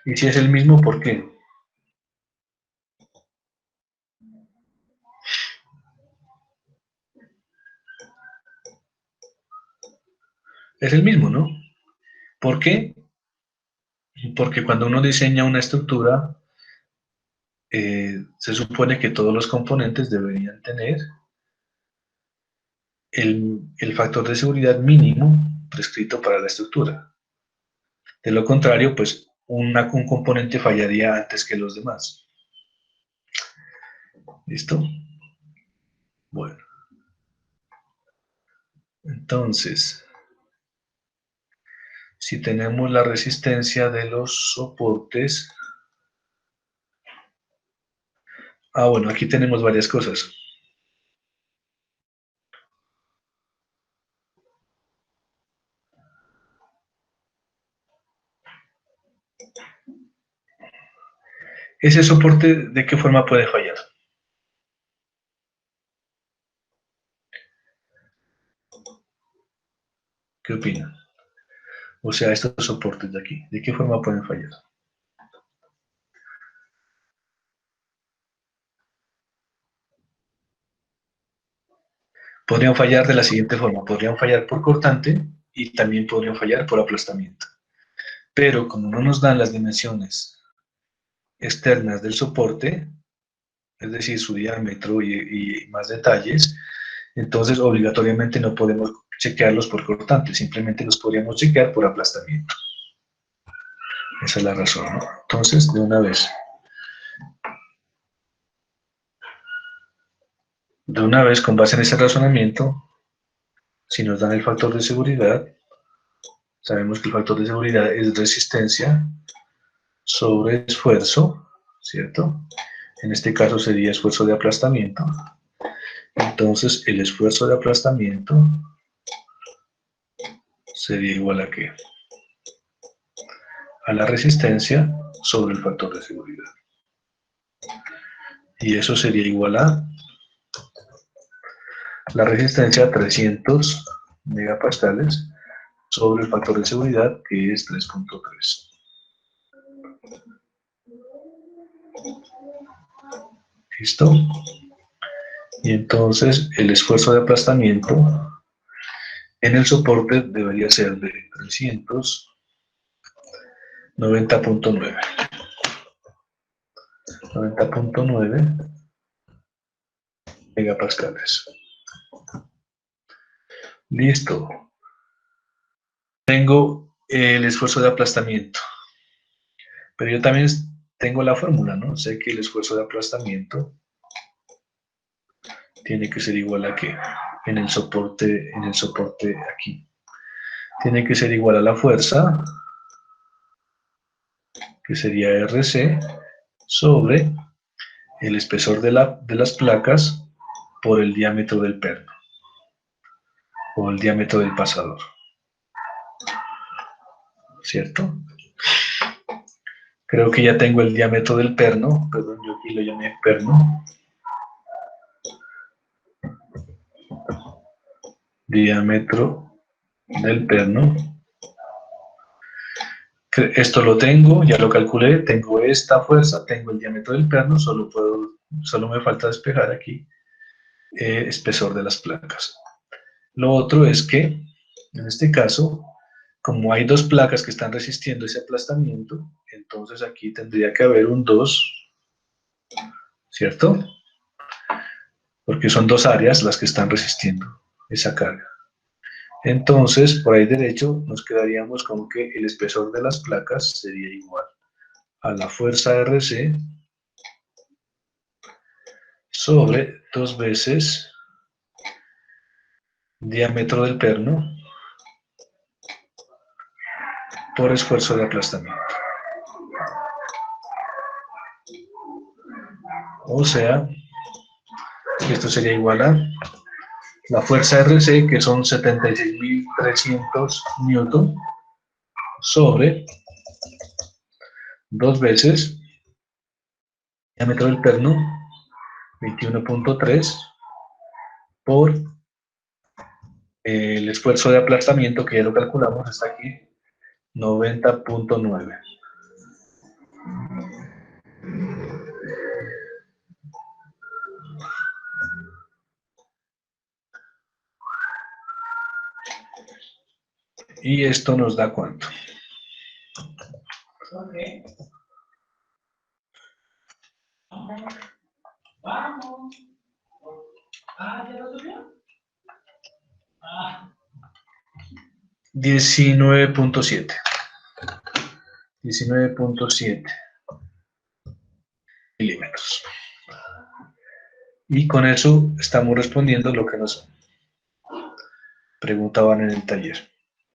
Y si es el mismo, ¿por qué? Es el mismo, ¿no? ¿Por qué? Porque cuando uno diseña una estructura, se supone que todos los componentes deberían tener el factor de seguridad mínimo prescrito para la estructura. De lo contrario, pues un componente fallaría antes que los demás. ¿Listo? Bueno. Entonces, si tenemos la resistencia de los soportes... bueno, aquí tenemos varias cosas. ¿Ese soporte de qué forma puede fallar? ¿Qué opinan? O sea, estos soportes de aquí, ¿de qué forma pueden fallar? Podrían fallar de la siguiente forma, podrían fallar por cortante y también podrían fallar por aplastamiento. Pero como no nos dan las dimensiones externas del soporte, es decir, su diámetro y más detalles, entonces obligatoriamente no podemos chequearlos por cortante, simplemente los podríamos chequear por aplastamiento. Esa es la razón, ¿no? Entonces, de una vez, con base en ese razonamiento, si nos dan el factor de seguridad, sabemos que el factor de seguridad es resistencia sobre esfuerzo, ¿cierto? En este caso sería esfuerzo de aplastamiento. Entonces, el esfuerzo de aplastamiento sería igual a ¿qué? A la resistencia sobre el factor de seguridad. Y eso sería igual a la resistencia a 300 megapascales sobre el factor de seguridad, que es 3.3. ¿Listo? Y entonces el esfuerzo de aplastamiento en el soporte debería ser de 390.9. 90.9 megapascales. Listo. Tengo el esfuerzo de aplastamiento. Pero yo también tengo la fórmula, ¿no? Sé que el esfuerzo de aplastamiento tiene que ser igual a ¿qué? En el soporte aquí. Tiene que ser igual a la fuerza, que sería RC, sobre el espesor de las placas por el diámetro del perno, o el diámetro del pasador. ¿Cierto? Creo que ya tengo el diámetro del perno, perdón, yo aquí lo llamé perno. Diámetro del perno. Esto lo tengo, ya lo calculé, tengo esta fuerza, tengo el diámetro del perno, solo me falta despejar aquí espesor de las placas. Lo otro es que, en este caso, como hay dos placas que están resistiendo ese aplastamiento, entonces aquí tendría que haber un 2, ¿cierto? Porque son dos áreas las que están resistiendo esa carga. Entonces, por ahí derecho, nos quedaríamos con que el espesor de las placas sería igual a la fuerza RC sobre 2 veces diámetro del perno por esfuerzo de aplastamiento. O sea, esto sería igual a la fuerza RC, que son 76.300 newton, sobre 2 veces diámetro del perno, 21.3, por el esfuerzo de aplastamiento, que ya lo calculamos, está aquí, 90.9. Y esto nos da ¿cuánto? Vamos. ¿Ya lo subió? 19.7. 19.7 milímetros. Y con eso estamos respondiendo lo que nos preguntaban en el taller.